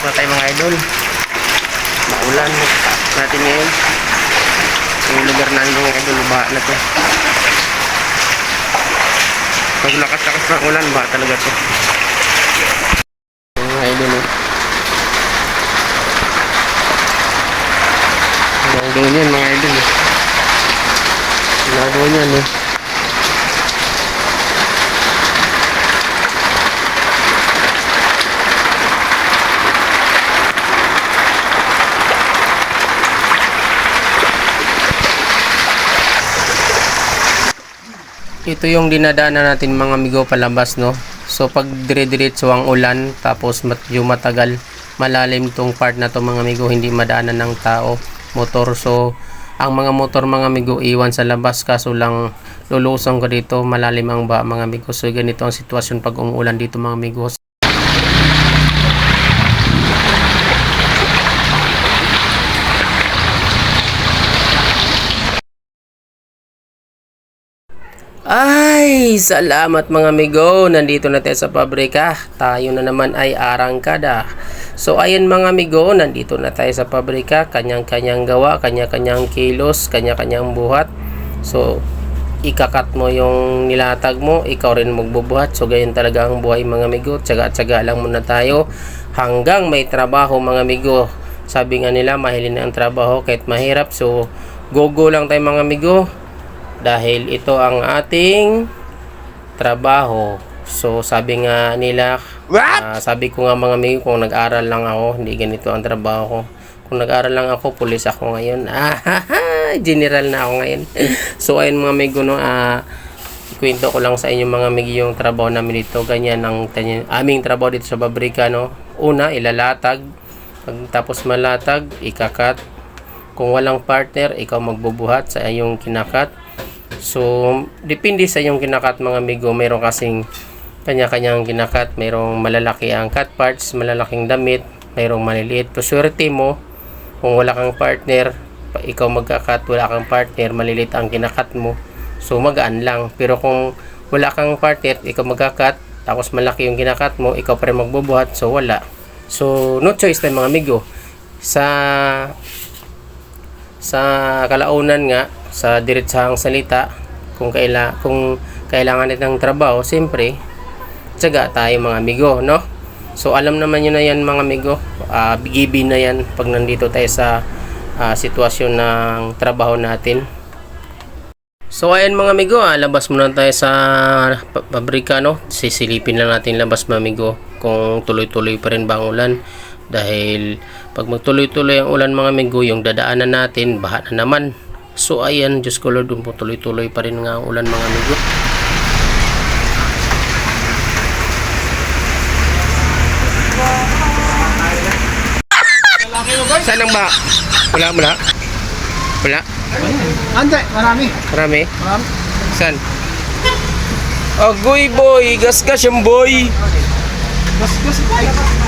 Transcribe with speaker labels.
Speaker 1: na tayo mga idol. Maulan natin ngayon. Yung lugar na mga idol, baha na to. Pag lakas-lakas ng ulan, baha talaga to. Mga idol, gawin yan mga idol. Gawin yan Ito yung dinadaanan natin mga amigo palabas, no. So pag dire-diretso ang ulan, tapos medyo matagal, malalim tong part na to mga amigo, hindi madaanan ng tao, motor. So ang mga motor mga amigo iwan sa labas, kaso lang lulusong ko dito, malalim ang ba mga amigo. So ganito ang sitwasyon pag umuulan dito mga amigo. Ay, salamat mga amigo. Nandito na tayo sa pabrika. Tayo na naman ay arangkada. So ayan mga amigo, nandito na tayo sa pabrika. Kanyang-kanyang gawa, kanya-kanyang kilos, kanya-kanyang buhat. So ikakat mo yung nilatag mo, ikaw rin magbubuhat. So ganyan talaga ang buhay mga amigo. Tsaga-tsaga lang muna tayo hanggang may trabaho mga amigo. Sabi nga nila, mahilin na ang trabaho kahit mahirap. So go lang tayo mga amigo, dahil ito ang ating trabaho. So sabi nga nila, sabi ko nga mga amigo, kung nag-aral lang ako, hindi ganito ang trabaho ko. Kung nag-aral lang ako, pulis ako ngayon. General na ako ngayon. So ayun mga amigo, no, ikwento ko lang sa inyo mga amigo yung trabaho namin dito. Ganyan ang aming trabaho dito sa pabrika, no. Una, ilalatag. Pagtapos malatag, ikakat. Kung walang partner, ikaw magbubuhat sa iyong kinakat. So, depende sa iyong kinakat mga amigo. Mayroon kasing kanya-kanyang kinakat. Mayroong malalaki ang cut parts, malalaking damit, mayroong maliliit. Paswerte mo, kung wala kang partner, ikaw magkakat, wala kang partner, maliliit ang kinakat mo. So, magaan lang. Pero kung wala kang partner, ikaw magkakat, tapos malaki yung kinakat mo, ikaw pa rin magbubuhat, so wala. So, no choice tayo mga amigo. Sa kalaunan nga, sa diretsahang salita, kung kailangan natin ng trabaho, siyempre tiyaga tayo mga amigo, no? So alam naman nyo na yan mga amigo, given na yan pag nandito tayo sa sitwasyon ng trabaho natin. So ayan mga amigo, labas muna tayo sa pabrika, no? Sisilipin lang natin labas mga amigo kung tuloy-tuloy pa rin ba ang ulan. Dahil pag magtuloy-tuloy ang ulan mga amigo, yung dadaanan natin baha na naman. So ayan, Diyos ko Lord, tuloy-tuloy pa rin nga ang ulan mga amigo. Saan ang ba? Wala?
Speaker 2: Ante, marami.
Speaker 1: Marami? Saan? Agoy boy, gas yung boy.
Speaker 2: Gas boy.